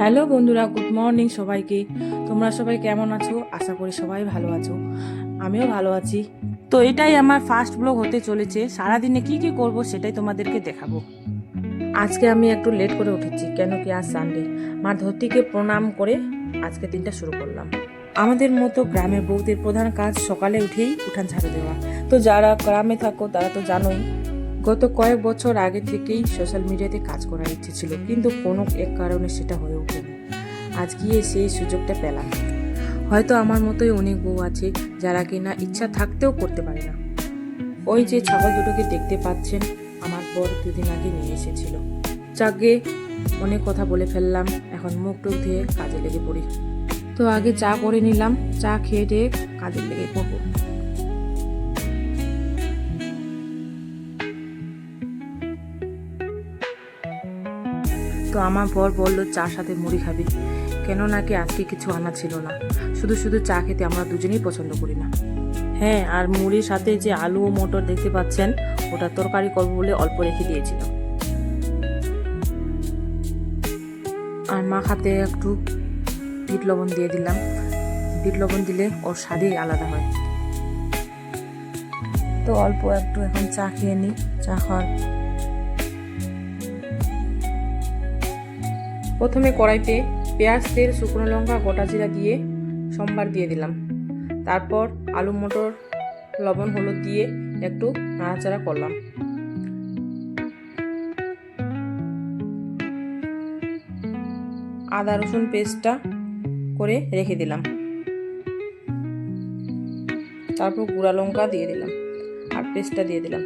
Hello বন্ধুরা, good morning সবাইকে। তোমরা সবাই কেমন আছো? আশা করি সবাই ভালো আছো, আমিও ভালো আছি। তো এটাই আমার ফার্স্ট ব্লগ হতে চলেছে। সারাদিনে কি কি করব সেটাই তোমাদেরকে দেখাবো। আজকে আমি একটু লেট করে উঠেছি, কেন কি আজ সানডে। মা ধরতিকে প্রণাম করে আজকে দিনটা শুরু করলাম। আমাদের মতো গ্রামের বউদের প্রধান কাজ সকালে উঠেই উঠান ঝাড়ু দেওয়া। তো যারা গ্রামে থাকো তারা তো জানোই। গত কয়েক বছর আগে থেকেই সোশ্যাল মিডিয়াতে কাজ করার ইচ্ছে ছিল, কিন্তু কোনো এক কারণে সেটা হয়ে ওঠেনি। আজ গিয়ে সেই সুযোগটা পেলাম। হয়তো আমার মতোই অনেক বউ আছে যারা কিনা ইচ্ছা থাকতেও করতে পারে না। ওই যে ছাগল দুটোকে দেখতে পাচ্ছেন, আমার বর দুদিন আগে নিয়ে এসেছিল। যাকে অনেক কথা বলে ফেললাম, এখন মুখ টুক ধুয়ে কাজে লেগে পড়ি। তো আগে চা করে নিলাম, চা খেয়ে দিয়ে কাজে লেগে পড়বো। তো আমার বর বলল চার সাথে মুড়ি খাবি, কেন নাকি আজকে কিছু আনা ছিল না। শুধু শুধু চা খেতে আমরা দুজনেই পছন্দ করি না। হ্যাঁ, আর মুড়ির সাথে যে আলু ও মটর দেখতে পাচ্ছেন, ওটা তরকারি করবো বলে অল্প রেখে দিয়েছিল। আর মা খাতে একটু বিট লবণ দিয়ে দিলাম। বিট লবণ দিলে ওর স্বাদই আলাদা হয়। তো অল্প একটু এখন চা খেয়ে নিই। চা খাওয়ার প্রথমে কড়াইতে পেঁয়াজ, তেল, শুকনো লঙ্কা, গোটা জিরা দিয়ে সম্বার দিয়ে দিলাম। তারপর আলু, মটর, লবণ, হলুদ দিয়ে একটু নাড়াচাড়া করলাম। আদা রসুন পেস্টটা করে রেখে দিলাম। তারপর গুঁড়া লঙ্কা দিয়ে দিলাম আর পেস্টটা দিয়ে দিলাম।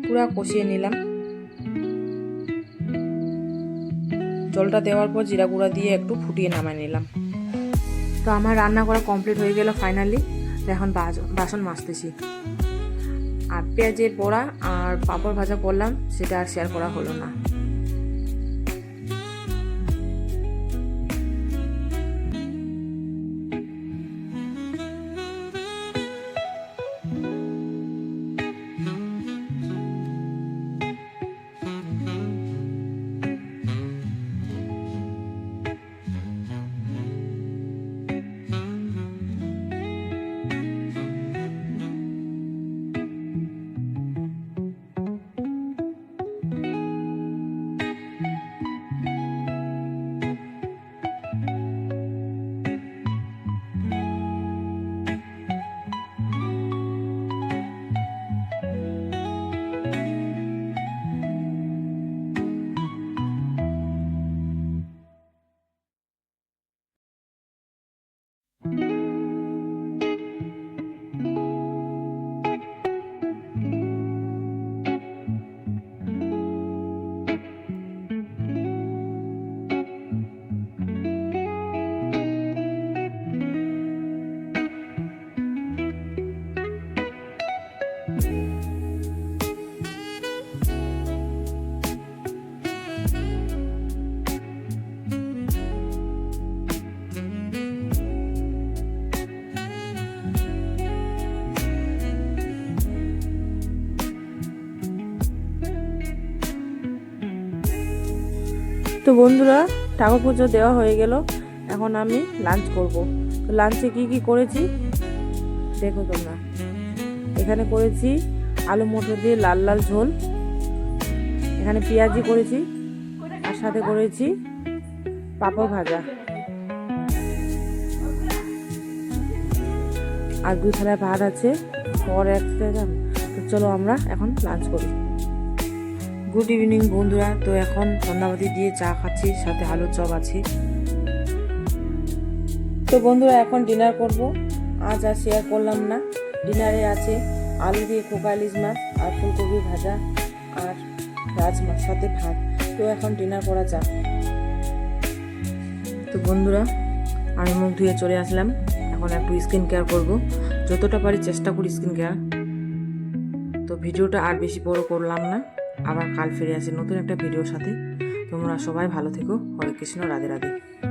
পুরা কষিয়ে নিলাম। জলটা দেওয়ার পর জিরা গুঁড়া দিয়ে একটু ফুটিয়ে নামায় নিলাম। তো আমার রান্না করা কমপ্লিট হয়ে গেল ফাইনালি। এখন বাসন মাজতেছি। আর পেঁয়াজের বড়া আর পাঁপড় ভাজা করলাম, সেটা আর শেয়ার করা হলো না। তো বন্ধুরা, ঠাকুর পুজো দেওয়া হয়ে গেল। এখন আমি লাঞ্চ করব। তো লাঞ্চে কি কি করেছি দেখো তোমরা। এখানে করেছি আলু মটর দিয়ে লাল লাল ঝোল, এখানে পেঁয়াজি করেছি, আর সাথে করেছি পাঁপড় ভাজা, আর 2 থালায় ভাত আছে। পর একটা তো চলো আমরা এখন লাঞ্চ করি। গুড ইভিনিং বন্ধুরা। তো এখন সন্ধ্যাবাতি দিয়ে চা খাচ্ছি, সাথে আলুর চপ আছে। তো বন্ধুরা, এখন ডিনার করব। আজ আর শেয়ার করলাম না। ডিনারে আছে আলু দিয়ে খোকা ইলিশ মাছ আর ফুলকপি ভাজা আর রাজমার সাথে ভাত। তো এখন ডিনার করা যাক। তো বন্ধুরা, আমি মুখ ধুয়ে চলে আসলাম। এখন একটু স্কিন কেয়ার করবো, যতটা পারি চেষ্টা করি স্কিন কেয়ার। তো ভিডিওটা আর বেশি বড় করলাম না, আবার কাল ফিরে আসি নতুন একটা ভিডিওর সাথে। তোমরা সবাই ভালো থেকো। হরে কৃষ্ণ, রাধে রাধে।